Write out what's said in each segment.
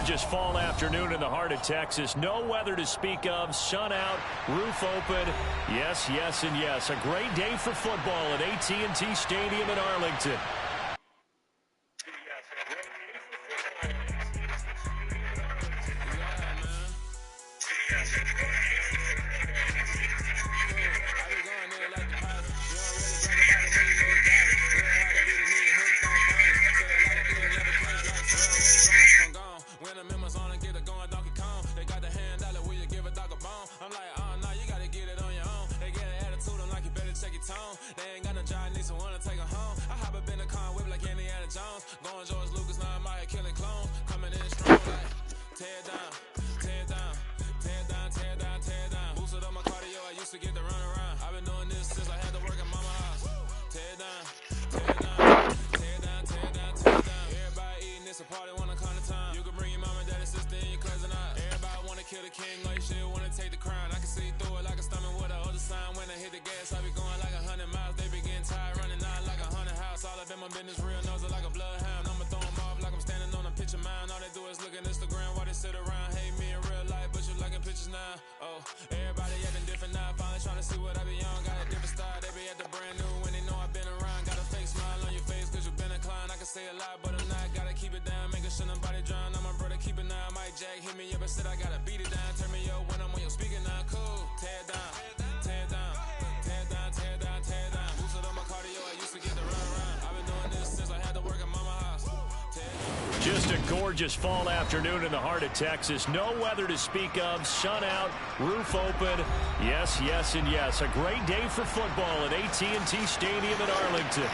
gorgeous fall afternoon in the heart of Texas. No weather to speak of. Sun out, roof open. Yes, yes, and yes. A great day for football at AT&T Stadium in Arlington. Just a gorgeous fall afternoon in the heart of Texas. No weather to speak of. Sun out, roof open. Yes, yes, and yes. A great day for football at AT&T Stadium in Arlington.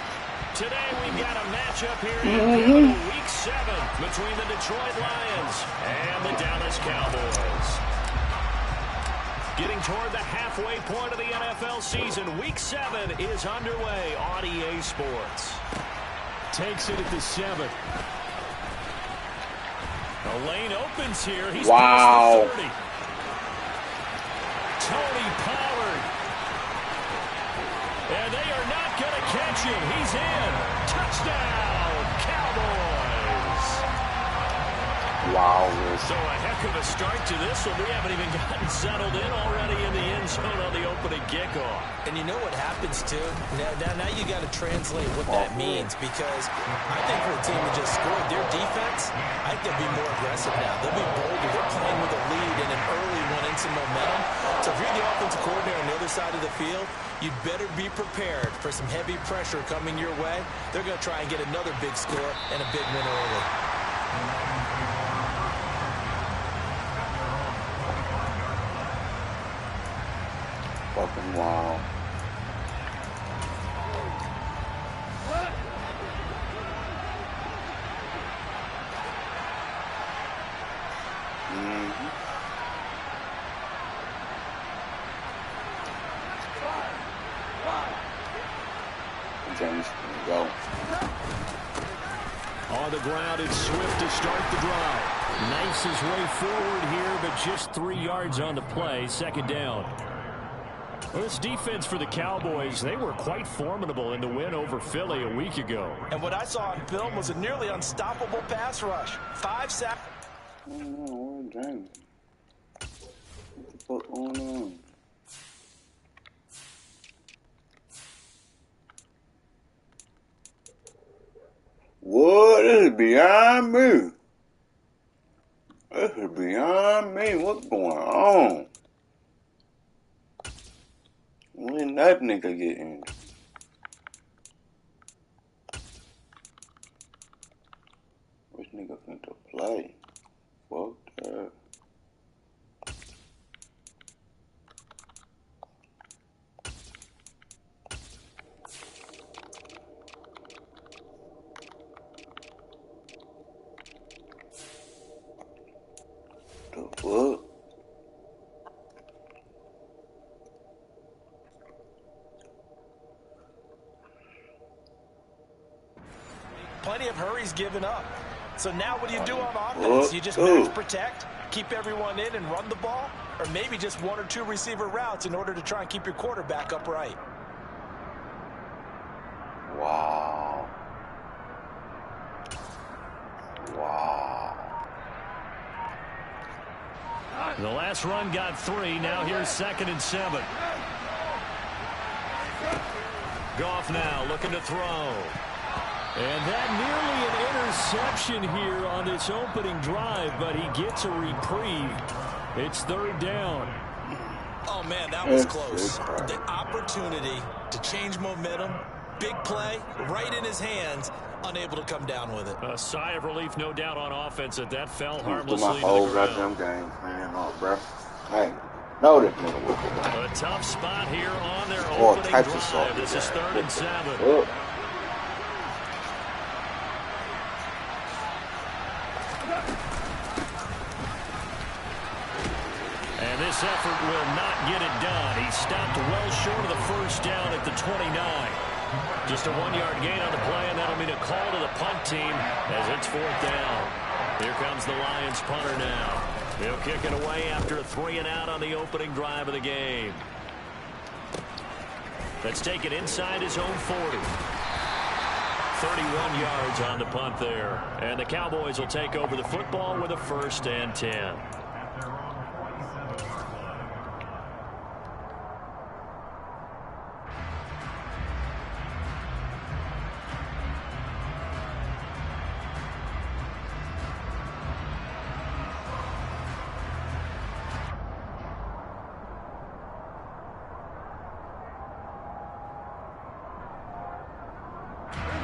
Today we've got a matchup here in Week 7 between the Detroit Lions and the Dallas Cowboys. Getting toward the halfway point of the NFL season, Week 7 is underway on EA Sports. Takes it at the 7. The lane opens here. He's past the 30. Tony Pollard. And they are not going to catch him. He's in. Touchdown, Cowboys. Wow. So a heck of a start to this one. We haven't even gotten settled in already in the end zone on the opening kickoff. And you know what happens, too? Now you got to translate what that means, because I think for a team that just scored, their defense, I think they'll be more aggressive now. They'll be bolder. They're playing with a lead and an early one and some momentum. So if you're the offensive coordinator on the other side of the field, you'd better be prepared for some heavy pressure coming your way. They're going to try and get another big score and a big win early. Fucking wow. James, go. On the ground, it's Swift to start the drive. Nice his way forward here, but just 3 yards on the play. Second down. Well, this defense for the Cowboys, they were quite formidable in the win over Philly a week ago. And what I saw on film was a nearly unstoppable pass rush. 5 sacks. Oh, James. What the fuck going on? What? This is beyond me. This is beyond me. What's going on? When that nigga get in? Which nigga finna play? Fuck that. The fuck? Plenty of hurries given up. So now what do you do on offense? You just max protect, keep everyone in and run the ball? Or maybe just 1 or 2 receiver routes in order to try and keep your quarterback upright? Wow. Wow. The last run got 3. Now here's 2nd and 7. Goff now looking to throw. And that nearly an interception here on this opening drive, but he gets a reprieve. It's 3rd down. Oh, man, that was close. The opportunity to change momentum, big play, right in his hands, unable to come down with it. A sigh of relief, no doubt, on offense that fell harmlessly my to the whole ground. goddamn game, man. Oh, bro. Hey, no, this nigga. A tough spot here on their opening drive. This is 3rd and 7. Oh. And this effort will not get it done. He stopped well short of the first down at the 29. Just a 1-yard gain on the play, and that'll mean a call to the punt team as it's 4th down. Here comes the Lions punter now. He'll kick it away after a 3-and-out on the opening drive of the game. Let's take it inside his own 40. 31 yards on the punt there. And the Cowboys will take over the football with a 1st and 10.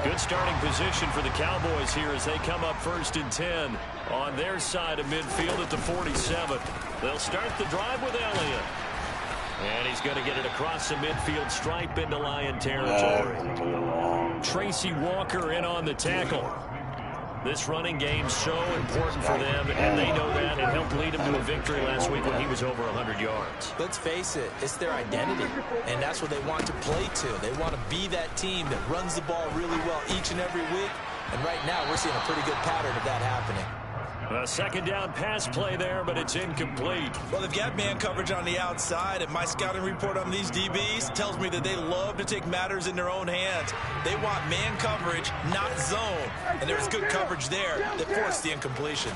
Good starting position for the Cowboys here as they come up 1st and 10 on their side of midfield at the 47. They'll start the drive with Elliott. And he's going to get it across the midfield stripe into Lion territory. Tracy Walker in on the tackle. This running game's so important for them, and they know that. It helped lead them to a victory last week when he was over 100 yards. Let's face it, it's their identity, and that's what they want to play to. They want to be that team that runs the ball really well each and every week, and right now we're seeing a pretty good pattern of that happening. A 2nd down pass play there, but it's incomplete. Well, they've got man coverage on the outside, and my scouting report on these DBs tells me that they love to take matters in their own hands. They want man coverage, not zone, and there's good coverage there that forced the incompletion.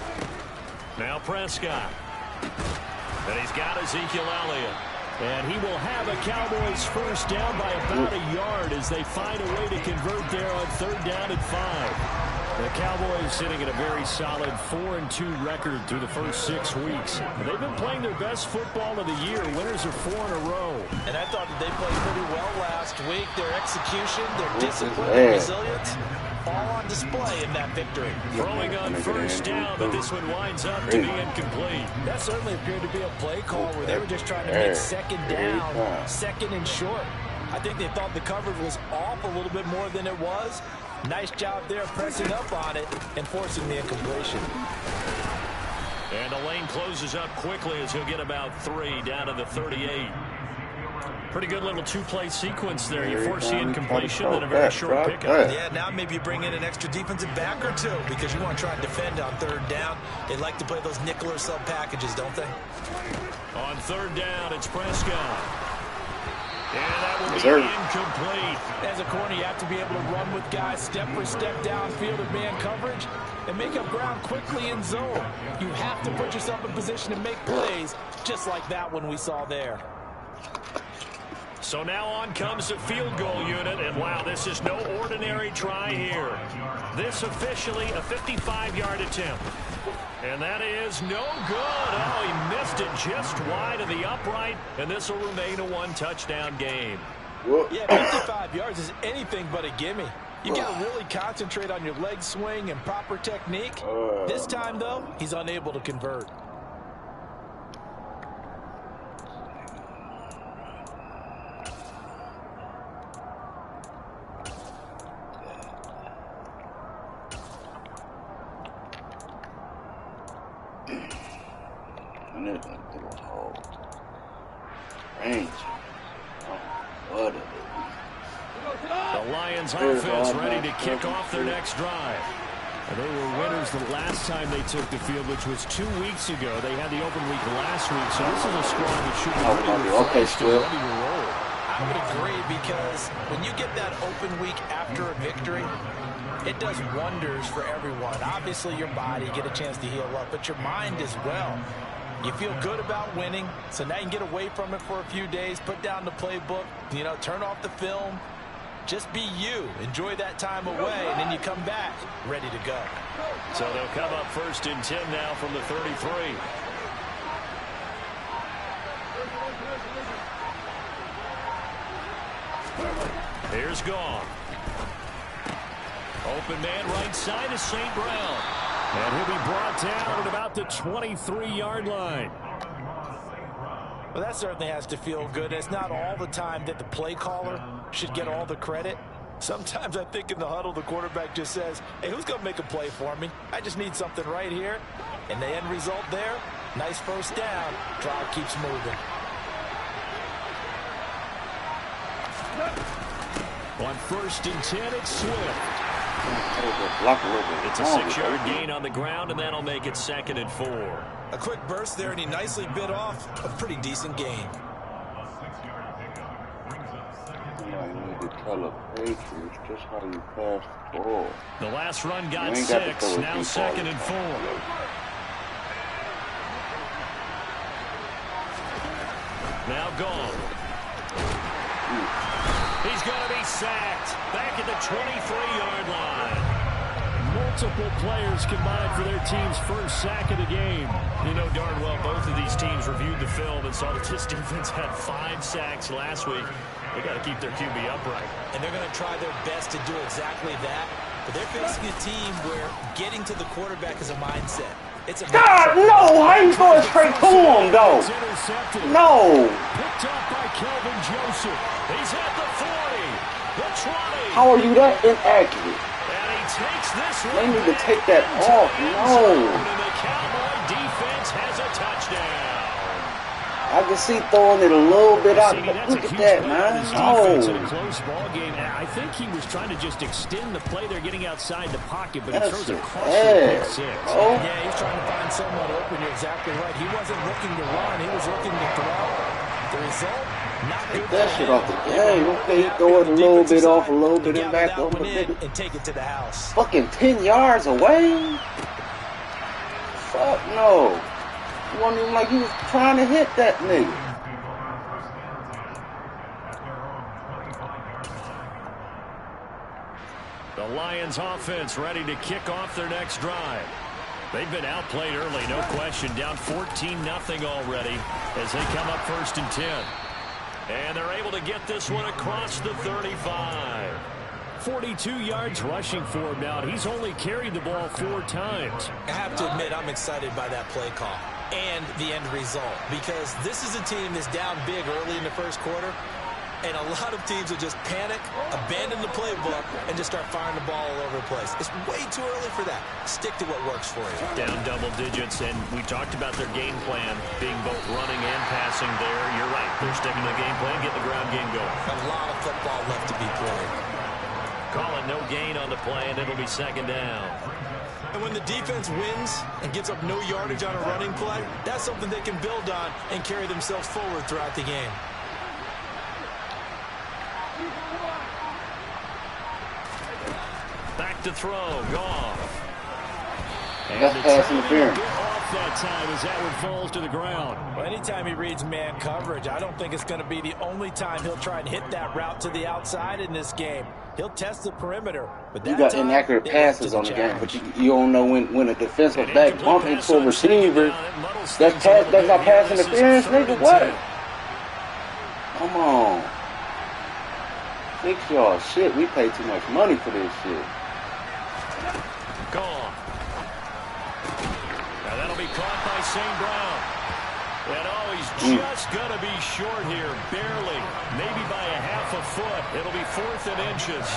Now Prescott. And he's got Ezekiel Elliott. And he will have a Cowboys 1st down by about a yard as they find a way to convert there on 3rd down and 5. The Cowboys sitting at a very solid 4-2 record through the first 6 weeks. They've been playing their best football of the year. Winners of 4 in a row. And I thought that they played pretty well last week. Their execution, their discipline, and resilience, all on display in that victory. Throwing on 1st down, but this one winds up to be incomplete. That certainly appeared to be a play call where they were just trying to make 2nd down, 2nd and short. I think they thought the coverage was off a little bit more than it was. Nice job there pressing up on it and forcing the incompletion. And the lane closes up quickly as he'll get about 3 down to the 38. Pretty good little 2-play sequence there. You force the incompletion and a very short pickup. Yeah, now maybe you bring in an extra defensive back or 2 because you want to try and defend on 3rd down. They like to play those nickel or sub packages, don't they? On 3rd down, it's Prescott. And that will be incomplete. As a corner, you have to be able to run with guys step for step downfield of man coverage and make up ground quickly in zone. You have to put yourself in position to make plays just like that one we saw there. So now on comes the field goal unit, and wow, this is no ordinary try here. This officially a 55-yard attempt. And that is no good. Oh, he missed it just wide of the upright, and this will remain a 1-touchdown game. Yeah, 55 yards is anything but a gimme. You got to really concentrate on your leg swing and proper technique. This time, though, he's unable to convert. The Lions offense ready to kick off their next drive. And they were winners the last time they took the field, which was 2 weeks ago. They had the open week last week, so this is a squad that should be ready to roll. I would agree, because when you get that open week after a victory, it does wonders for everyone. Obviously, your body, get a chance to heal up, but your mind as well. You feel good about winning, so now you can get away from it for a few days, put down the playbook, you know, turn off the film. Just be you. Enjoy that time away, and then you come back ready to go. So they'll come up 1st and 10 now from the 33. Here's Goff. Open man right side is St. Brown. And he'll be brought down at about the 23-yard line. Well, that certainly has to feel good. It's not all the time that the play caller should get all the credit. Sometimes I think in the huddle, the quarterback just says, hey, who's going to make a play for me? I just need something right here. And the end result there, nice first down. Drive keeps moving. On 1st and 10, it's Swift. It's a 6-yard gain on the ground, and that'll make it 2nd and 4. A quick burst there, and he nicely bit off a pretty decent gain. I need to tell the Patriots just how you pass the ball. The last run got 6, now 2nd and 4. Now gone. He's going to be sacked back at the 23-yard line. Multiple players combined for their team's first sack of the game. You know darn well both of these teams reviewed the film and saw that this defense had 5 sacks last week. They got to keep their QB upright. And they're going to try their best to do exactly that. But they're facing a team where getting to the quarterback is a mindset. It's a God, no! How you going straight to him, though? No! Picked up by Kelvin Joseph. He's at the 40, the 20. How are you that inaccurate? And he takes this one. They need to take that off. No! And the Cowboy defense has a touchdown. I can see throwing it a little bit out. Look at that, man. Oh. In a close ball game. I think he was trying to just extend the play. They're getting outside the pocket, but he throws a caution pick 6. Oh. Yeah, he's trying to find someone open. You're exactly right. He wasn't looking to run. He was looking to throw. The result, not good. Take that shit off the game. Okay, throw it a little bit off, a little bit and back over. And take it to the house. Fucking 10 yards away? Fuck no. It wasn't even like he was trying to hit that nigga. The Lions offense ready to kick off their next drive. They've been outplayed early, no question. Down 14-0 already as they come up 1st and 10. And they're able to get this one across the 35. 42 yards rushing for him now. He's only carried the ball 4 times. I have to admit, I'm excited by that play call and the end result, because this is a team that's down big early in the first quarter, and a lot of teams will just panic, abandon the playbook, and just start firing the ball all over the place. It's way too early for that. Stick to what works for you. Down double digits, and we talked about their game plan being both running and passing there. You're right. They're sticking to the game plan, getting the ground game going. A lot of football left to be played. Call it no gain on the play, and it'll be 2nd down. And when the defense wins and gives up no yardage on a running play, that's something they can build on and carry themselves forward throughout the game. Back to throw. Goff. That's pass interference. Off that time as that one falls to the ground. Well, anytime he reads man coverage, I don't think it's going to be the only time he'll try and hit that route to the outside in this game. He'll test the perimeter. But You got inaccurate passes on the game, but you don't know when a defensive back bump into a receiver. That's not pass interference, nigga. What? Come on. Fix y'all shit. We pay too much money for this shit. Gone. Now that'll be caught by St. Brown. And he's just going to be short here, barely, maybe by a half a foot. It'll be 4th and inches.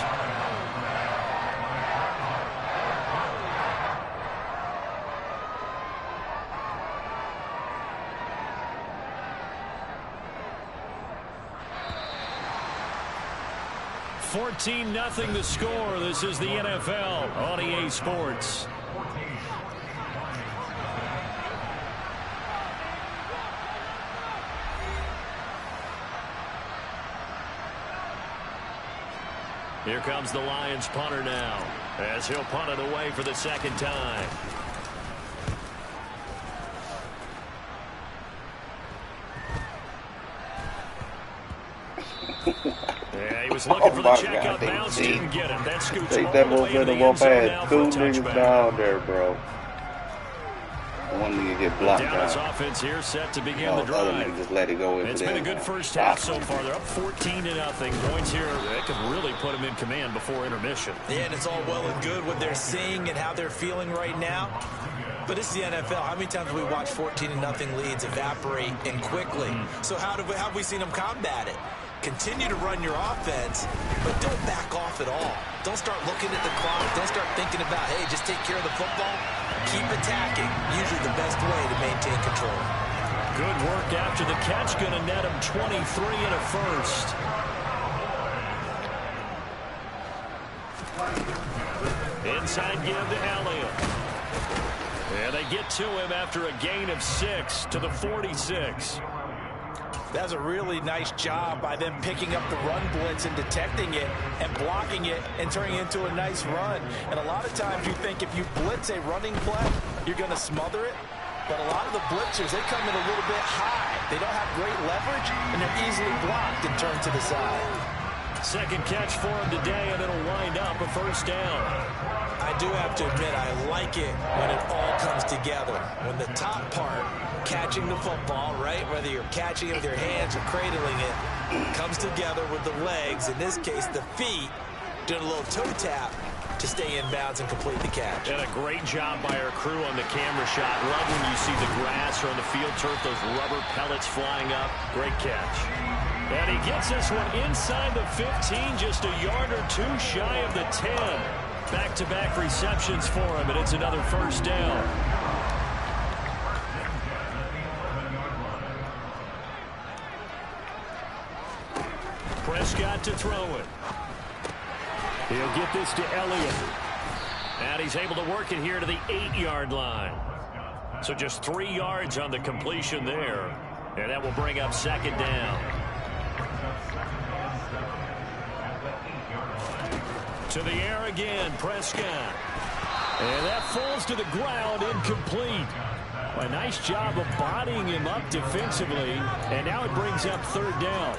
$14-0 the score. This is the NFL on EA Sports. Here comes the Lions punter now, as he'll punt it away for the 2nd time. Yeah, he was looking for the checkup bounce, didn't get it. That scoots take all that the way to the momentum end up. I zone had now two for a niggas touchback. down there, bro. One nigga get blocked Dallas down. offense here set to begin the Other drive. nigga just let it go into It's been a good first half so far. They're up 14-0. Points here that could really put them in command before intermission. Yeah, and it's all well and good what they're seeing and how they're feeling right now. But it's the NFL. How many times have we watched 14-0 leads evaporate and quickly? So how have we seen them combat it? Continue to run your offense, but don't back off at all. Don't start looking at the clock. Don't start thinking about, hey, just take care of the football. Keep attacking. Usually the best way to maintain control. Good work after the catch. Going to net him 23 and a first. Inside give to Elliott. And they get to him after a gain of 6 to the 46. That's a really nice job by them picking up the run blitz and detecting it and blocking it and turning it into a nice run. And a lot of times you think if you blitz a running play, you're going to smother it. But a lot of the blitzers, they come in a little bit high. They don't have great leverage, and they're easily blocked and turned to the side. Second catch for him today, and it'll wind up a first down. I do have to admit, I like it when it all comes together. When the top part, catching the football, right, whether you're catching it with your hands or cradling it, comes together with the legs, in this case the feet, doing a little toe tap to stay in bounds and complete the catch. And a great job by our crew on the camera shot. Love when you see the grass or on the field turf, those rubber pellets flying up. Great catch. And he gets this one inside the 15, just a yard or two shy of the 10. Back-to-back receptions for him, and it's another first down. Prescott to throw it. He'll get this to Elliott. And he's able to work it here to the 8-yard line. So just 3 yards on the completion there. And that will bring up second down. To the air again, Prescott. And that falls to the ground, incomplete. A nice job of bodying him up defensively. And now it brings up third down.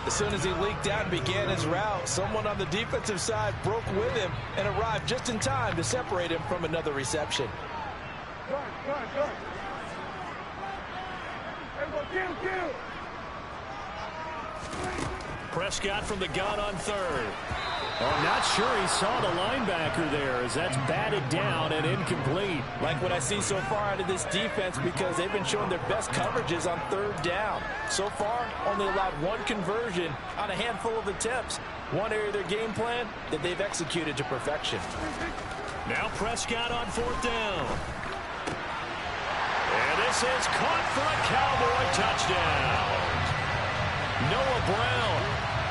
As soon as he leaked out and began his route, someone on the defensive side broke with him and arrived just in time to separate him from another reception. Prescott from the gun on third. I'm not sure he saw the linebacker there as that's batted down and incomplete. Like what I see so far out of this defense, because they've been showing their best coverages on third down. So far, only allowed one conversion on a handful of attempts. One area of their game plan that they've executed to perfection. Now Prescott on fourth down. And this is caught for a Cowboy touchdown. Noah Brown,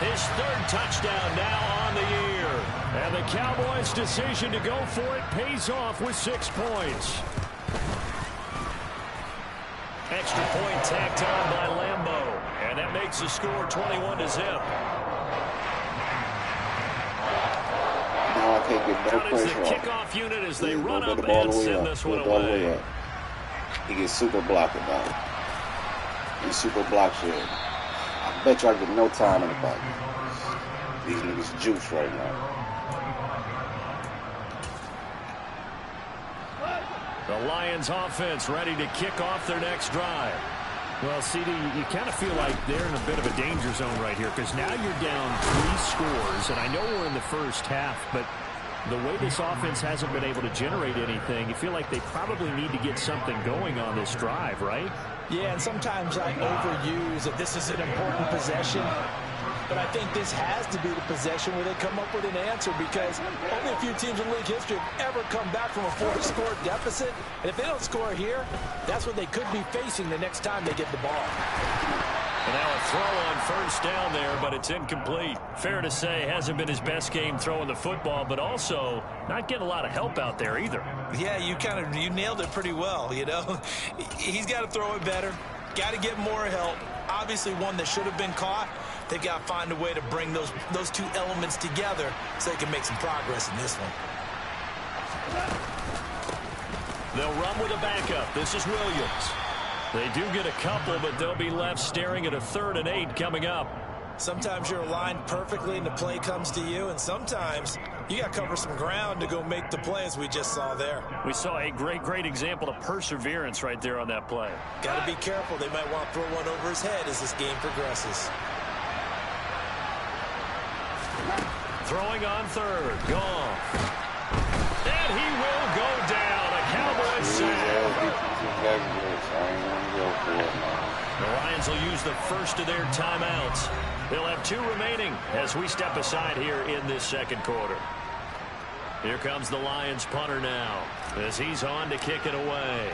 his third touchdown now on the year. And the Cowboys' decision to go for it pays off with 6 points. Extra point tacked on by Lambeau. And that makes the score 21-0. Now I can't get no That is the pressure kickoff unit as they run go up the ball and all the way send up. this Go one the ball all the way away. up. He gets super blocked about it. He super blocks you. I bet you I get no time in the back. These niggas juice right now. The Lions offense ready to kick off their next drive. Well, CD, you kind of feel like they're in a bit of a danger zone right here because now you're down 3 scores, and I know we're in the first half, but the way this offense hasn't been able to generate anything, you feel like they probably need to get something going on this drive, right? Yeah, and sometimes I overuse that this is an important possession. But I think this has to be the possession where they come up with an answer, because only a few teams in league history have ever come back from a 4-score deficit. And if they don't score here, that's what they could be facing the next time they get the ball. And now a throw on first down there, but it's incomplete. Fair to say, hasn't been his best game throwing the football, but also not getting a lot of help out there either. Yeah, you nailed it pretty well, you know. He's got to throw it better, got to get more help. Obviously one that should have been caught. They got to find a way to bring those two elements together so they can make some progress in this one. They'll run with a backup. This is Williams. They do get a couple, but they'll be left staring at a 3rd and 8 coming up. Sometimes you're aligned perfectly and the play comes to you, and sometimes you got to cover some ground to go make the play, as we just saw there. We saw a great example of perseverance right there on that play. Got to be careful. They might want to throw one over his head as this game progresses. Throwing on third. Gone. And he will go down. A Cowboys sack. The Lions will use the first of their timeouts. They'll have 2 remaining as we step aside here in this second quarter. Here comes the Lions punter now as he's on to kick it away.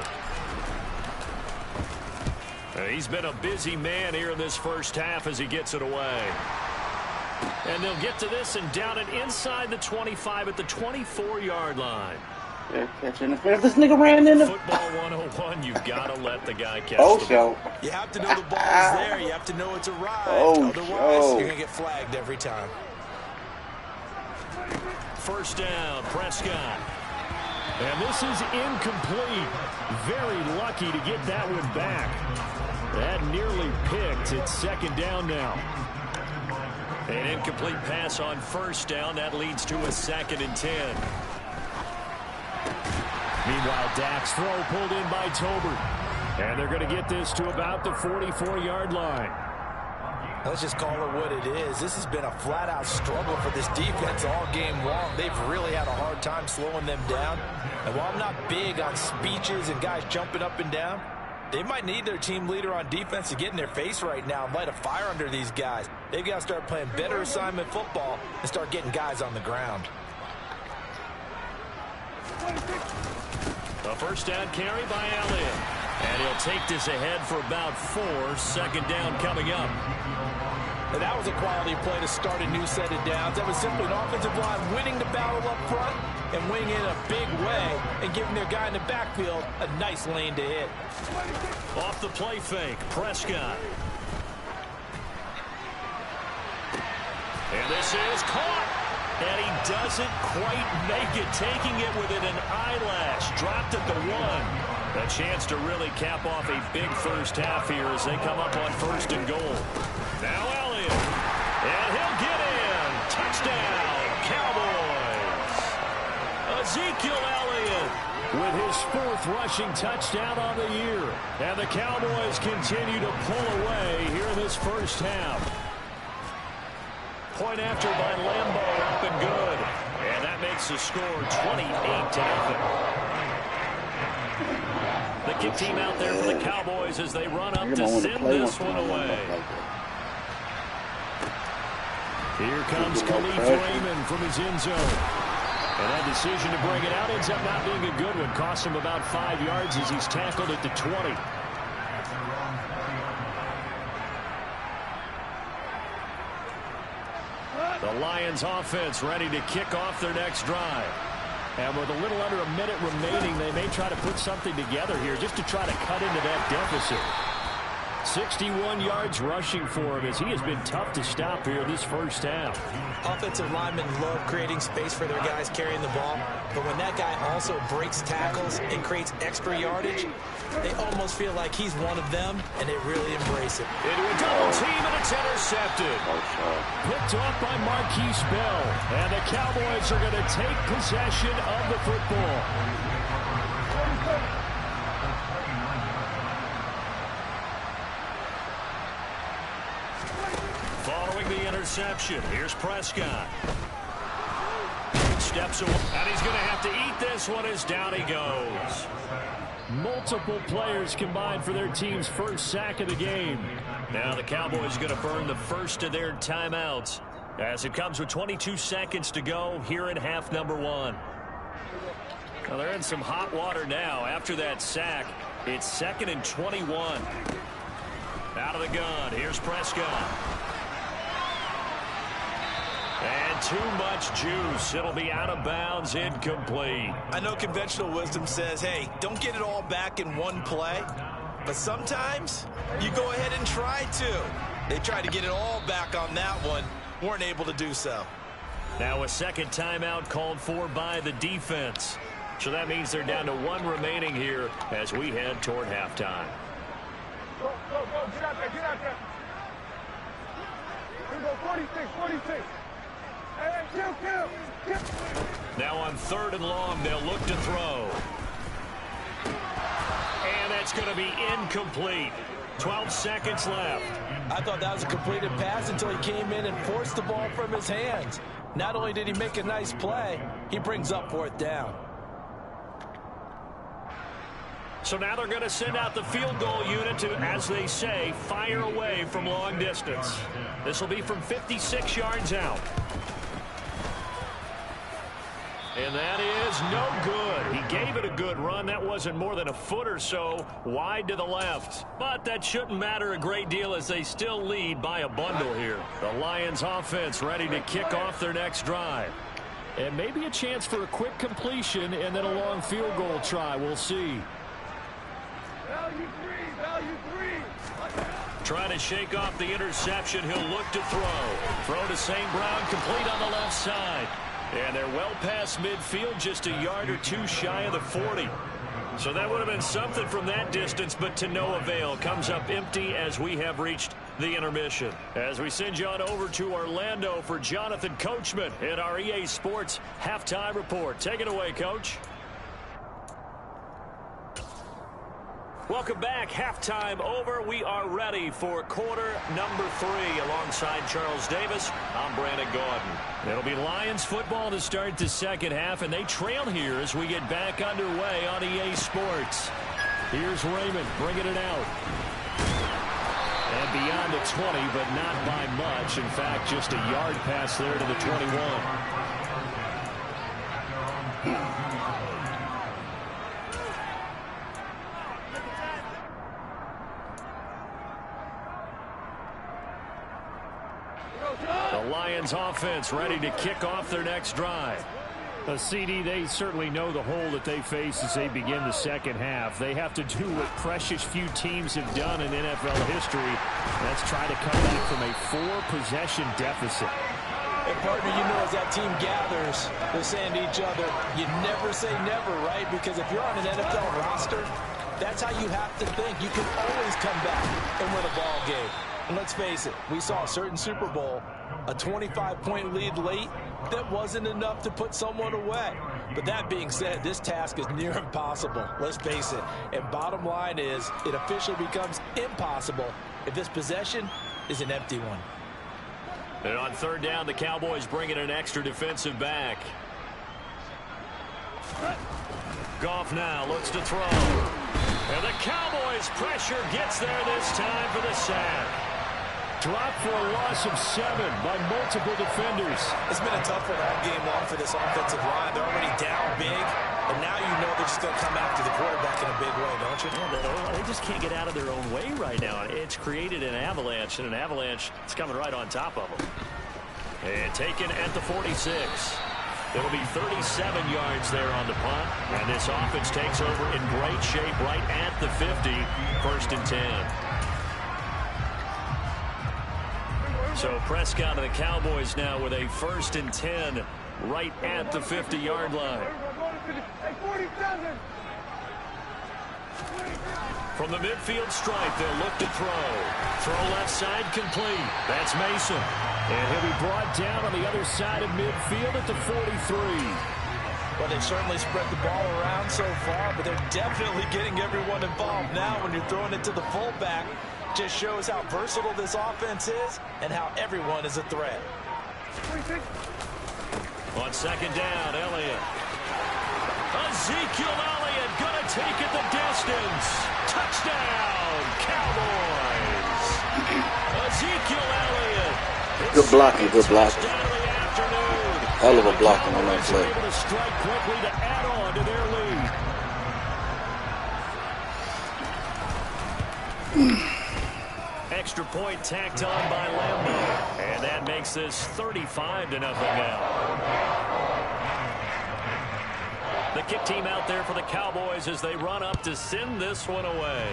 He's been a busy man here in this first half as he gets it away. And they'll get to this and down it inside the 25 at the 24-yard line. Catch interference. This nigga ran in the Football 101, you've got to let the guy catch the ball. You have to know the ball is there. You have to know it's arrived. Otherwise, you're going to get flagged every time. First down, Prescott. And this is incomplete. Very lucky to get that one back. That nearly picked. It's second down now. An incomplete pass on first down. That leads to a 2nd and 10. Meanwhile, Dak's throw pulled in by Tolbert. And they're going to get this to about the 44-yard line. Let's just call it what it is. This has been a flat-out struggle for this defense all game long. They've really had a hard time slowing them down. And while I'm not big on speeches and guys jumping up and down, they might need their team leader on defense to get in their face right now and light a fire under these guys. They've got to start playing better assignment football and start getting guys on the ground. A first down carry by Elliott. And he'll take this ahead for about 4. Second down coming up. And that was a quality play to start a new set of downs. That was simply an offensive line winning the battle up front and winning in a big way and giving their guy in the backfield a nice lane to hit. Off the play fake, Prescott. And this is caught. And he doesn't quite make it, taking it within an eyelash. Dropped at the 1. A chance to really cap off a big first half here as they come up on 1st and goal. Now Elliott. And he'll get in. Touchdown, Cowboys. Ezekiel Elliott with his 4th rushing touchdown on the year. And the Cowboys continue to pull away here in this first half. Point after by Lambo, up and good. And that makes the score 28-0. The kick team out there for the Cowboys as they run up to send this one away. Here comes Khalif Raymond from his end zone. And that decision to bring it out ends up not being a good one. Costs him about 5 yards as he's tackled at the 20. The Lions offense ready to kick off their next drive. And with a little under a minute remaining, they may try to put something together here just to try to cut into that deficit. 61 yards rushing for him as he has been tough to stop here this first half. Offensive linemen love creating space for their guys carrying the ball, but when that guy also breaks tackles and creates extra yardage, they almost feel like he's one of them, and they really embrace it. Into a double team, and it's intercepted. Picked off by Marquise Bell, and the Cowboys are going to take possession of the football. Following the interception, here's Prescott. Steps away, and he's going to have to eat this one as down he goes. Multiple players combined for their team's first sack of the game. Now the Cowboys are going to burn the first of their timeouts as it comes with 22 seconds to go here in half number 1. Well, they're in some hot water now after that sack. It's 2nd and 21. Out of the gun, here's Prescott. And too much juice. It'll be out of bounds, incomplete. I know conventional wisdom says, hey, don't get it all back in one play. But sometimes you go ahead and try to. They tried to get it all back on that one. Weren't able to do so. Now a second timeout called for by the defense. So that means they're down to 1 remaining here as we head toward halftime. Go, get out there, get out there. Now on 3rd and long, they'll look to throw. And that's going to be incomplete. 12 seconds left. I thought that was a completed pass until he came in and forced the ball from his hands. Not only did he make a nice play, he brings up 4th down. So now they're going to send out the field goal unit to, as they say, fire away from long distance. This will be from 56 yards out. And that is no good. He gave it a good run. That wasn't more than a foot or so wide to the left. But that shouldn't matter a great deal as they still lead by a bundle here. The Lions offense ready to kick off their next drive. And maybe a chance for a quick completion and then a long field goal try. We'll see. Trying to shake off the interception. He'll look to throw. Throw to St. Brown, complete on the left side. And they're well past midfield, just a yard or two shy of the 40. So that would have been something from that distance, but to no avail. Comes up empty as we have reached the intermission. As we send you on over to Orlando for Jonathan Coachman in our EA Sports Halftime Report. Take it away, Coach. Welcome back. Halftime over. We are ready for quarter number 3. Alongside Charles Davis, I'm Brandon Gordon. It'll be Lions football to start the second half, and they trail here as we get back underway on EA Sports. Here's Raymond bringing it out. And beyond the 20, but not by much. In fact, just a yard pass there to the 21. The Lions offense ready to kick off their next drive. CD, they certainly know the hole that they face as they begin the second half. They have to do what precious few teams have done in NFL history. That's try to come back from a 4-possession deficit. And partner, you know, as that team gathers, they're saying to each other, you never say never, right? Because if you're on an NFL roster, that's how you have to think. You can always come back and win a ball game. And let's face it, we saw a certain Super Bowl, a 25-point lead late, that wasn't enough to put someone away. But that being said, this task is near impossible. Let's face it. And bottom line is, it officially becomes impossible if this possession is an empty one. And on 3rd down, the Cowboys bring in an extra defensive back. Goff now looks to throw. And the Cowboys' pressure gets there this time for the sack. Dropped for a loss of 7 by multiple defenders. It's been a tough one all game long for this offensive line. They're already down big, and now you know they're just going to come after the quarterback in a big way, don't you? Yeah, they just can't get out of their own way right now. It's created an avalanche, and an avalanche is coming right on top of them. And taken at the 46. It'll be 37 yards there on the punt, and this offense takes over in great shape right at the 50, 1st and 10. So Prescott and the Cowboys now with a 1st and 10 right at the 50-yard line. From the midfield stripe, they'll look to throw. Throw left side complete. That's Mason. And he'll be brought down on the other side of midfield at the 43. Well, they've certainly spread the ball around so far, but they're definitely getting everyone involved now when you're throwing it to the fullback. Just shows how versatile this offense is and how everyone is a threat. On 2nd down, Elliott. Ezekiel Elliott gonna take it the distance. Touchdown, Cowboys. Ezekiel Elliott. Good blocking, good blocking. Hell of a blocking on that play. Able to strike quickly to add on to their lead. Extra point tacked on by Lambo. And that makes this 35-0 now. The kick team out there for the Cowboys as they run up to send this one away.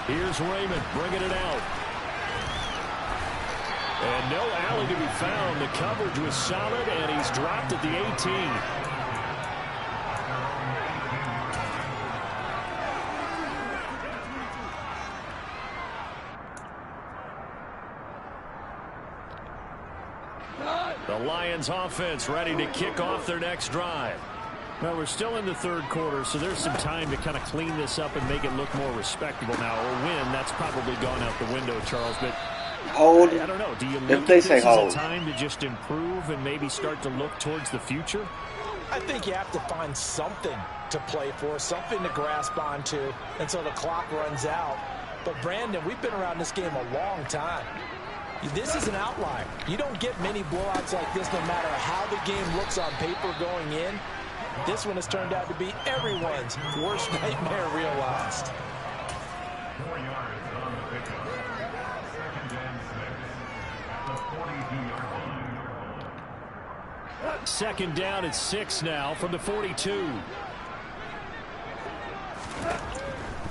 Here's Raymond bringing it out. And no alley to be found. The coverage was solid, and he's dropped at the 18. The Lions offense ready to kick off their next drive. Well, we're still in the third quarter, so there's some time to kind of clean this up and make it look more respectable now. A win, that's probably gone out the window, Charles. But hold. I don't know. Do you look at this as a time to just improve and maybe start to look towards the future? I think you have to find something to play for, something to grasp onto until the clock runs out. But, Brandon, we've been around this game a long time. This is an outlier. You don't get many blowouts like this no matter how the game looks on paper going in. This one has turned out to be everyone's worst nightmare realized. 4 yards on the pickup. Second and 6 at the 42-yard line. Second down at 6 now from the 42.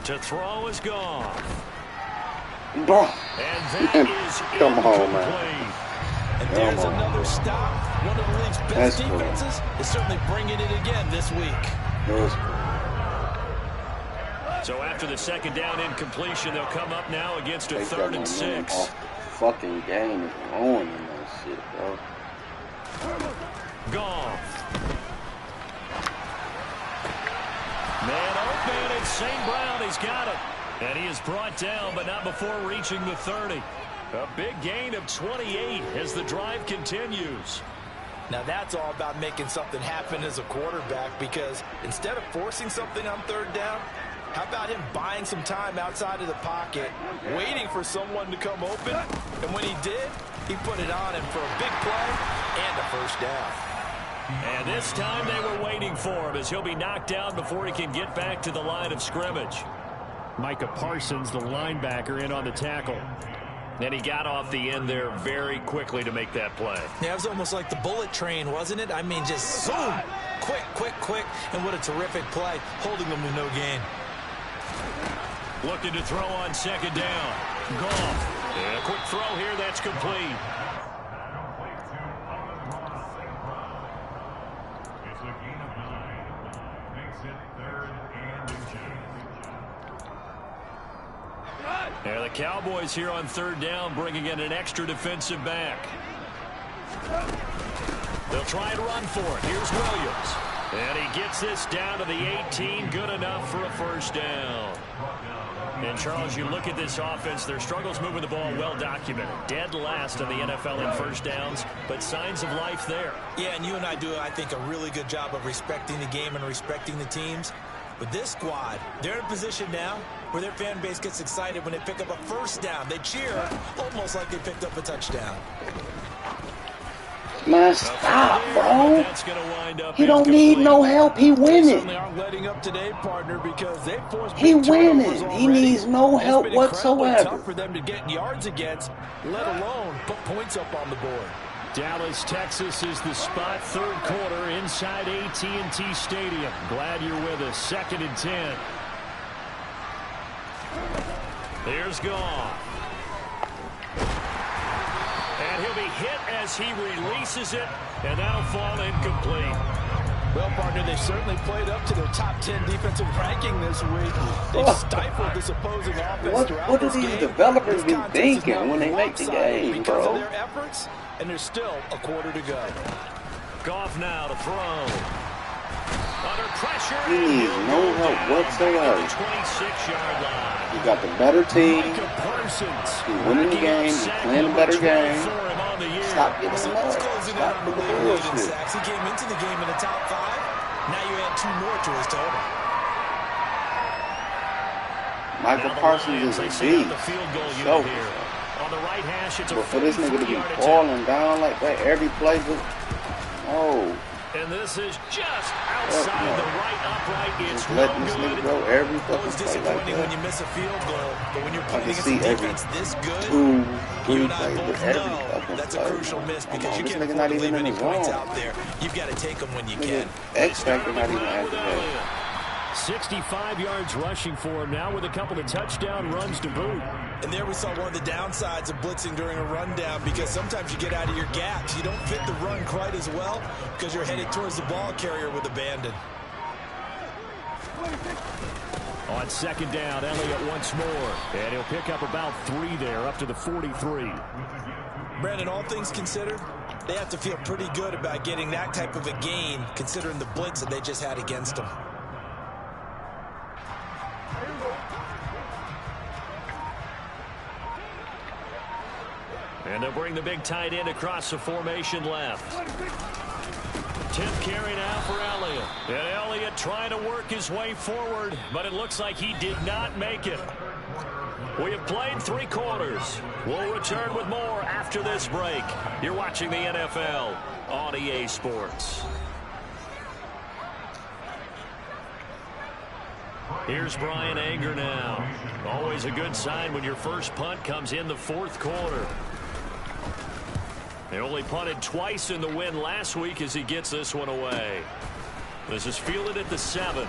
To throw is gone. Bro. And that is Come on, man. And there's another stop. One of the league's best defenses is certainly bringing it again this week. So after the second down incompletion, they'll come up now against a 3rd and 6. Fucking game is ruining that shit, bro. Goff. Man open, and St. Brown, he's got it. And he is brought down, but not before reaching the 30. A big gain of 28 as the drive continues. Now that's all about making something happen as a quarterback, because instead of forcing something on 3rd down, how about him buying some time outside of the pocket, waiting for someone to come open, and when he did, he put it on him for a big play and a 1st down. And this time they were waiting for him as he'll be knocked down before he can get back to the line of scrimmage. Micah Parsons, the linebacker, in on the tackle. And he got off the end there very quickly to make that play. Yeah, it was almost like the bullet train, wasn't it? I mean, just zoom, quick, quick, quick, and what a terrific play, holding them to no gain. Looking to throw on 2nd down. Goff. And a quick throw here, that's complete. It's a gain of 9. Makes it 3rd and 2. And the Cowboys here on 3rd down, bringing in an extra defensive back. They'll try and run for it. Here's Williams. And he gets this down to the 18. Good enough for a 1st down. And, Charles, you look at this offense, their struggles moving the ball well documented. Dead last in the NFL in 1st downs, but signs of life there. Yeah, and you and I do, I think, a really good job of respecting the game and respecting the teams. But this squad, they're in a position now where their fan base gets excited when they pick up a 1st down. They cheer almost like they picked up a touchdown. Man, stop, bro. He don't need no help. He winning. He winning. He needs no help whatsoever. Tough for them to get yards against, let alone put points up on the board. Dallas, Texas is the spot. 3rd quarter inside AT&T Stadium. Glad you're with us. 2nd and 10. Here's Goff. And he'll be hit as he releases it, and that'll fall incomplete. Well, partner, they certainly played up to their top 10 defensive ranking this week. They've stifled this opposing offense throughout what do this these game. developers be thinking when they make the game, because bro? of their efforts, and there's still a quarter to go. Goff now to throw. Under pressure. He needs no help whatsoever. 26-yard line. You got the better team. He's winning the game. He's playing a better game. Stop getting him up. Stop with the bullshit. He came into the game in the top 5. Now you add 2 more to his total. Michael Parsons is a beast. So, On the right hash, it's but for this nigga to be falling down like that every play, oh. And this is just outside the right upright. It's just letting this nigga go every fucking Always play like disappointing when you that. miss a field goal, but when you're I playing can against see a every defense this good, 2, 3 you and I plays both with every know fucking that's a play. crucial miss because you This can't nigga afford not to even leave in any the points zone. out there. You've got to take them when you Nigga, can. X-Factor not even activated. 65 yards rushing for him now with a couple of touchdown runs to boot. And there we saw one of the downsides of blitzing during a rundown, because sometimes you get out of your gaps. You don't fit the run quite as well because you're headed towards the ball carrier with abandon. On 2nd down, Elliott once more. And he'll pick up about 3 there, up to the 43. Brandon, all things considered, They have to feel pretty good about getting that type of a gain, considering the blitz that they just had against them. And they'll bring the big tight end across the formation left. 10th carry now for Elliott. And Elliott trying to work his way forward, but it looks like he did not make it. We have played 3 quarters. We'll return with more after this break. You're watching the NFL on EA Sports. Here's Brian Anger now. Always a good sign when your first punt comes in the 4th quarter. They only punted twice in the win last week as he gets this one away. This is fielded at the 7.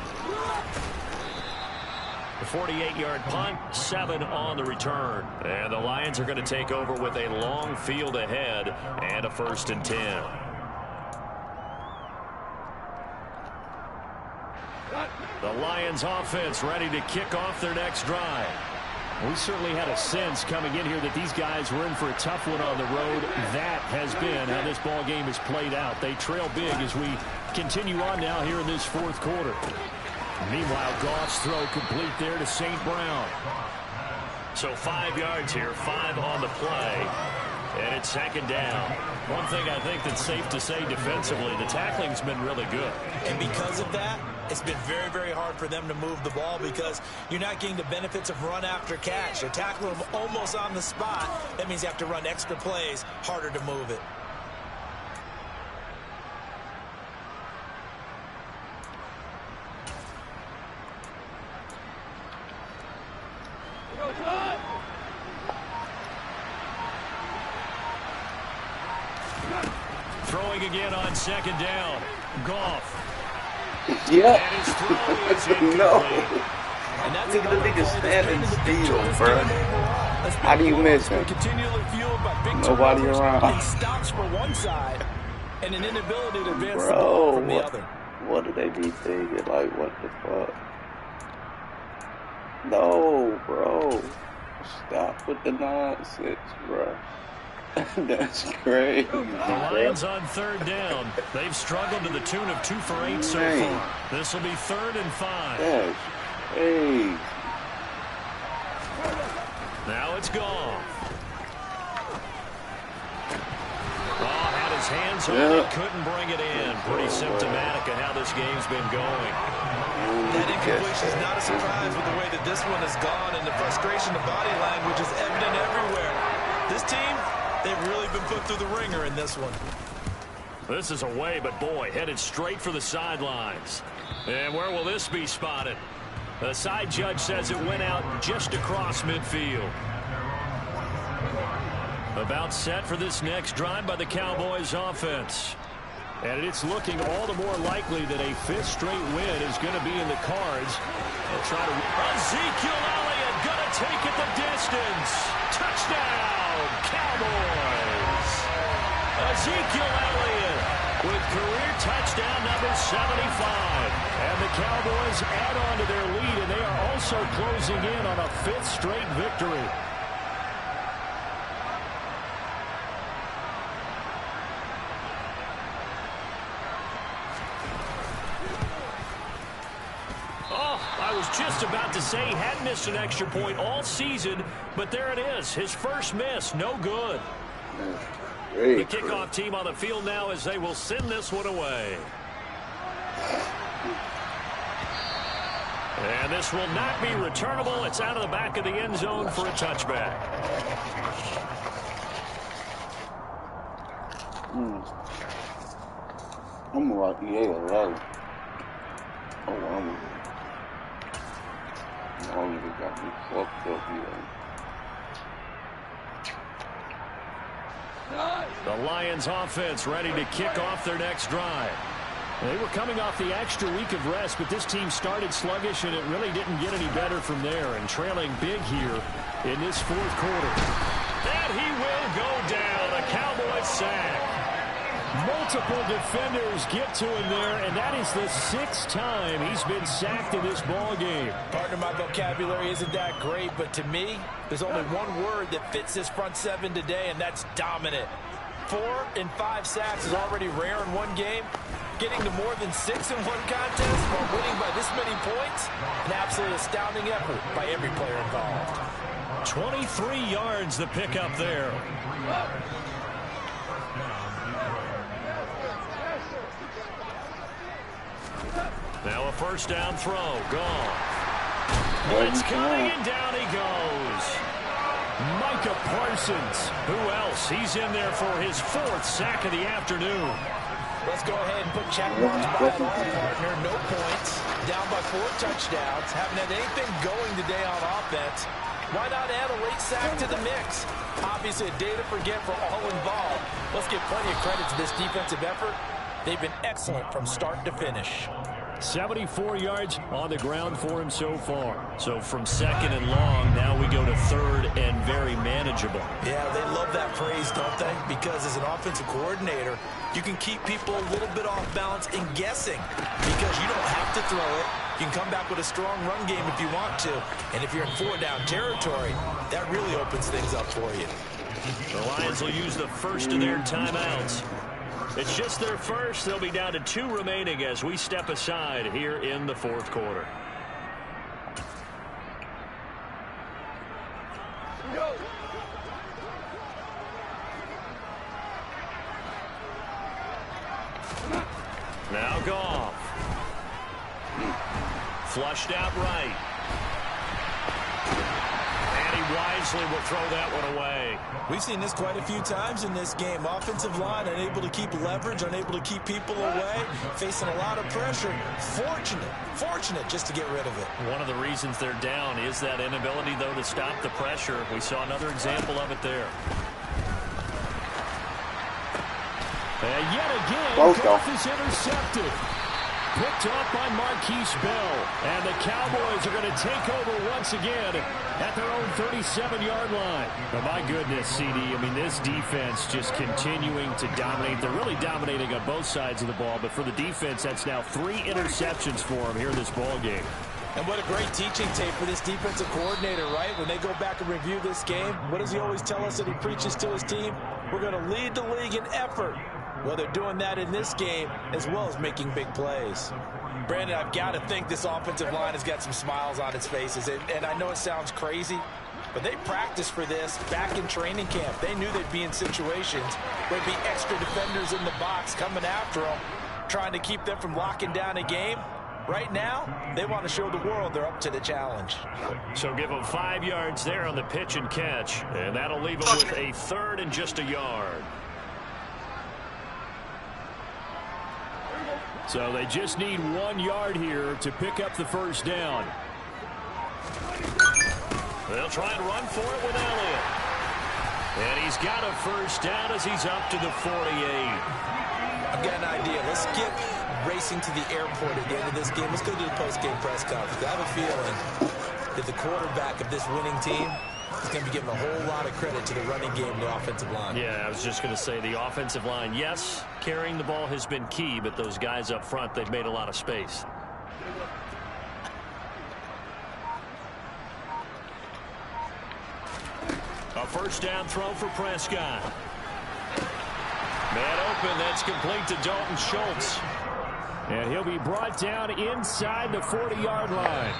The 48-yard punt, 7 on the return. And the Lions are going to take over with a long field ahead and a 1st and 10. The Lions offense ready to kick off their next drive. We certainly had a sense coming in here that these guys were in for a tough one on the road. That has been how this ball game has played out. They trail big as we continue on now here in this 4th quarter. Meanwhile, Goff's throw complete there to St. Brown. So 5 yards here, 5 on the play. And it's 2nd down. One thing I think that's safe to say defensively, the tackling's been really good. And because of that, it's been very, very hard for them to move the ball because you're not getting the benefits of run after catch. You're tackling them almost on the spot. That means you have to run extra plays, harder to move it. Throwing again on 2nd down. Goff. Yeah. And his throw is incomplete. No. And that's Look at the nigga standing still, bro. How do you miss him? Nobody around. He stops for one side and an inability to advance the Bro, ball from the other. what do they be thinking? Like, what the fuck? No, bro. Stop with the nonsense, bro. That's crazy. The Lions on 3rd down. They've struggled to the tune of 2 for 8 so far. This will be 3rd and 5. That's crazy. Now it's gone. Had his hands on it, couldn't bring it in. Pretty symptomatic of how this game's been going. That incompletion is not a surprise with the way that this one has gone, and the frustration of body language is evident everywhere. This team, they've really been put through the ringer in this one. This is away, but boy, headed straight for the sidelines. And where will this be spotted? The side judge says it went out just across midfield. About set for this next drive by the Cowboys offense. And it's looking all the more likely that a 5th straight win is going to be in the cards. They'll try to... Ezekiel Elliott going to take it the distance. Touchdown, Cowboys. Ezekiel Elliott with career touchdown number 75. And the Cowboys add on to their lead, and they are also closing in on a 5th straight victory. I was just about to say he hadn't missed an extra point all season, but there it is. His first miss, no good. The kickoff team on the field now as they will send this one away. And this will not be returnable. It's out of the back of the end zone for a touchback. I'm like EA 11. Oh, I'm got me fucked up here. The Lions offense ready to kick off their next drive. They were coming off the extra week of rest, but this team started sluggish, and it really didn't get any better from there. And trailing big here in this 4th quarter. And he will go down. A Cowboys sack. Multiple defenders get to him there, and that is the 6th time he's been sacked in this ball game. Partner, my vocabulary isn't that great, but to me, there's only one word that fits this front 7 today, and that's dominant. 4 and 5 sacks is already rare in one game. Getting to more than 6 in one contest while winning by this many points, an absolutely astounding effort by every player involved. 23 yards the pickup there. Now a first down throw. Gone. Blitz coming, and down he goes. Micah Parsons. Who else? He's in there for his 4th sack of the afternoon. Let's go ahead and put check marks by our partner. No points. Down by 4 touchdowns. Haven't had anything going today on offense. Why not add a late sack to the mix? Obviously a day to forget for all involved. Let's give plenty of credit to this defensive effort. They've been excellent from start to finish. 74 yards on the ground for him so far. So from 2nd and long, now we go to 3rd and very manageable. Yeah, they love that phrase, don't they? Because as an offensive coordinator, you can keep people a little bit off balance and guessing because you don't have to throw it. You can come back with a strong run game if you want to. And if you're in 4-down territory, that really opens things up for you. The Lions will use the first of their timeouts. It's just their first. They'll be down to 2 remaining as we step aside here in the 4th quarter. Now Goff. Flushed out right. And he wisely will throw that one away. We've seen this quite a few times in this game. Offensive line unable to keep leverage, unable to keep people away, facing a lot of pressure. Fortunate just to get rid of it. One of the reasons they're down is that inability, though, to stop the pressure. We saw another example of it there. And yet again, Goff is intercepted. Picked off by Marquise Bell. And the Cowboys are going to take over once again at their own 37-yard line. Oh, my goodness, CD. I mean, this defense just continuing to dominate. They're really dominating on both sides of the ball. But for the defense, that's now 3 interceptions for them here in this ball game. And what a great teaching tape for this defensive coordinator, right? When they go back and review this game, what does he always tell us that he preaches to his team? We're going to lead the league in effort. Well, they're doing that in this game as well as making big plays. Brandon, I've got to think this offensive line has got some smiles on its faces. And I know it sounds crazy, but they practiced for this back in training camp. They knew they'd be in situations where there'd be extra defenders in the box coming after them, trying to keep them from locking down a game. Right now, they want to show the world they're up to the challenge. So give them 5 yards there on the pitch and catch, and that'll leave them with a 3rd and just a yard. So they just need 1 yard here to pick up the first down. They'll try and run for it with Elliott. And he's got a first down as he's up to the 48. I've got an idea. Let's get racing to the airport at the end of this game. Let's go to the post-game press conference. I have a feeling that the quarterback of this winning team is going to be giving a whole lot of credit to the running game and the offensive line. Yeah, I was just going to say the offensive line, yes, carrying the ball has been key, but those guys up front, they've made a lot of space. A first down throw for Prescott. Man open, that's complete to Dalton Schultz. And he'll be brought down inside the 40-yard line.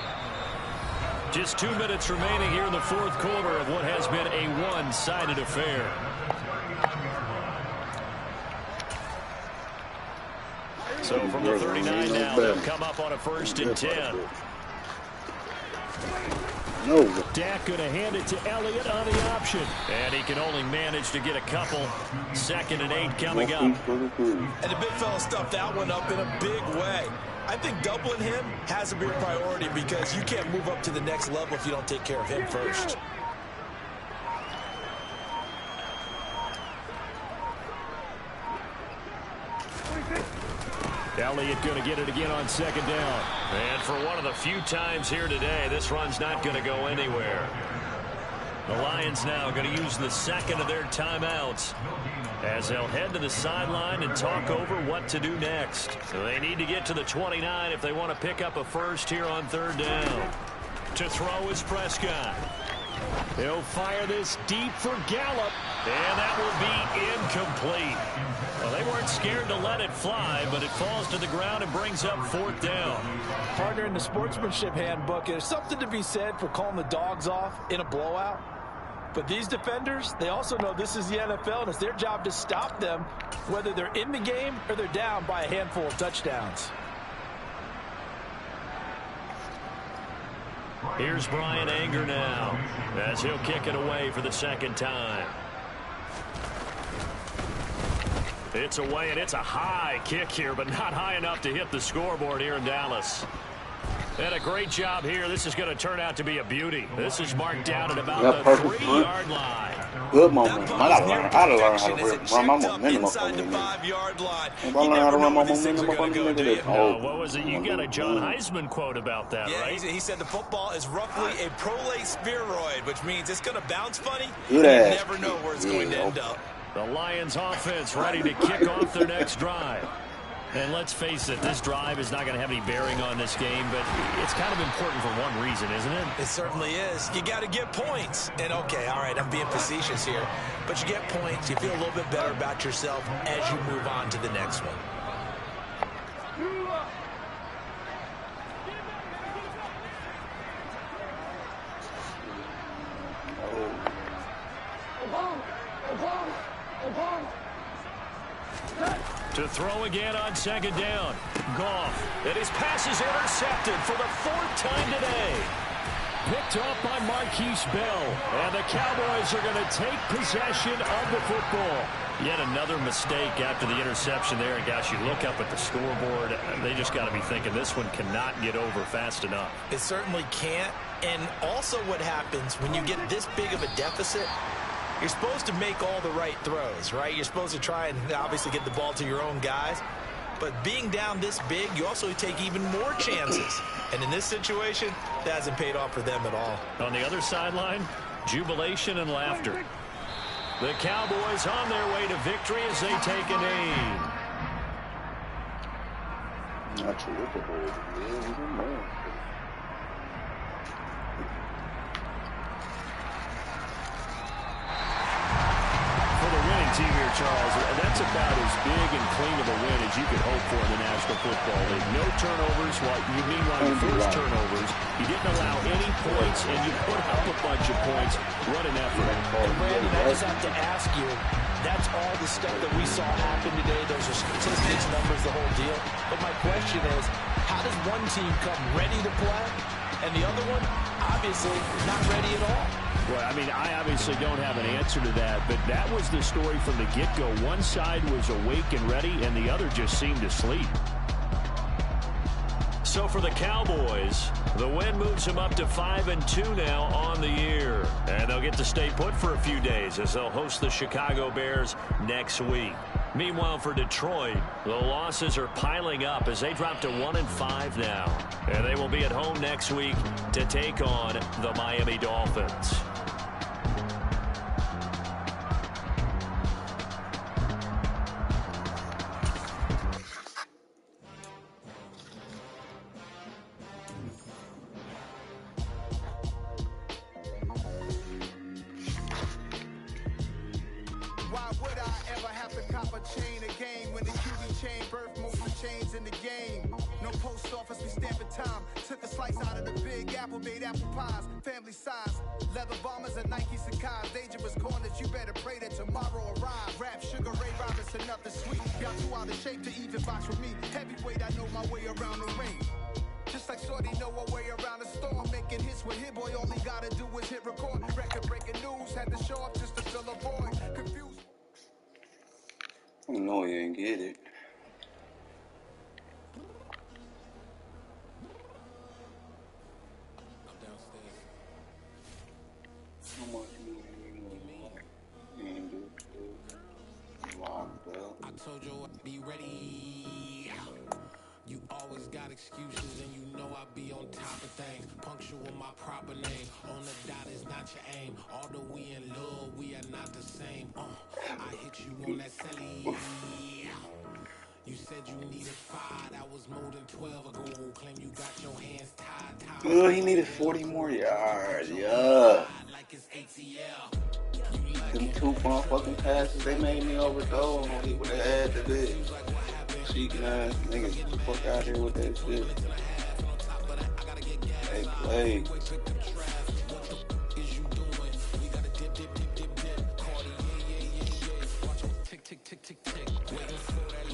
Just 2 minutes remaining here in the 4th quarter of what has been a one-sided affair. So from the 39 now, they'll come up on a 1st and 10. No. Dak going to hand it to Elliott on the option. And he can only manage to get a couple. 2nd and 8 coming up. And the big fella stuffed that one up in a big way. I think doubling him has to be a priority because you can't move up to the next level if you don't take care of him first. Elliott going to get it again on 2nd down. And for one of the few times here today, this run's not going to go anywhere. The Lions now going to use the 2nd of their timeouts as they'll head to the sideline and talk over what to do next. So they need to get to the 29 if they want to pick up a first here on 3rd down. To throw is Prescott. He'll fire this deep for Gallup, and that will be incomplete. Well, they weren't scared to let it fly, but it falls to the ground and brings up 4th down. Partner, in the sportsmanship handbook, there's something to be said for calling the dogs off in a blowout. But these defenders, they also know this is the NFL, and it's their job to stop them, whether they're in the game or they're down by a handful of touchdowns. Here's Brian Anger now, as he'll kick it away for the 2nd time. It's away, and it's a high kick here, but not high enough to hit the scoreboard here in Dallas. And a great job here. This is going to turn out to be a beauty. This is marked down at about the 3-yard line. Good momentum. I gotta learn how to run my momentum up on this. If I learn how to run my momentum up on this, what was it? You got a John Heisman quote about that, right? He said the football is roughly a prolate spheroid, which means it's going to bounce funny. You never know where it's going to end up. The Lions offense ready to kick off their next drive. And let's face it, this drive is not going to have any bearing on this game, but it's kind of important for one reason, isn't it? It certainly is. You got to get points. And, okay, all right, I'm being facetious here. But you get points, you feel a little bit better about yourself as you move on to the next one. To throw again on 2nd down. Goff. And his pass is intercepted for the 4th time today. Picked off by Marquise Bell. And the Cowboys are going to take possession of the football. Yet another mistake after the interception there. And gosh, you look up at the scoreboard, they just got to be thinking this one cannot get over fast enough. It certainly can't. And also what happens when you get this big of a deficit, you're supposed to make all the right throws, right? You're supposed to try and obviously get the ball to your own guys. But being down this big, you also take even more chances. And in this situation, that hasn't paid off for them at all. On the other sideline, jubilation and laughter. The Cowboys on their way to victory as they take a knee. Not true. Team here, Charles, that's about as big and clean of a win as you could hope for in the National Football League. No turnovers. Meanwhile, you forced turnovers. You didn't allow any points, and you put up a bunch of points. What an effort. And Brandon, I just have to ask you, that's all the stuff that we saw happen today. Those are statistics, numbers, the whole deal. But my question is, how does one team come ready to play, and the other one, obviously, not ready at all? Well, I mean, I obviously don't have an answer to that, but that was the story from the get-go. One side was awake and ready, and the other just seemed to sleep. So for the Cowboys, the win moves them up to 5-2 now on the year. And they'll get to stay put for a few days as they'll host the Chicago Bears next week. Meanwhile, for Detroit, the losses are piling up as they drop to 1-5 now. And they will be at home next week to take on the Miami Dolphins. No, you ain't get it. I told you I'd be ready. You always got excuses and you know I be on top of things. Punctual with my proper name. On the dot is not your aim. Although we in love, we are not the same. I hit you on that celly. You said you needed 5. That was more than 12 ago. Claim you got your hands tied. Oh, he needed 40 more yards. Yeah. Like like it's ATL. Them 2 motherfucking passes they made me overthrow on it what they had to do. Cheeking ass niggas, get the fuck out here with that shit. They played. Tick, tick, tick, tick, tick. Waiting for that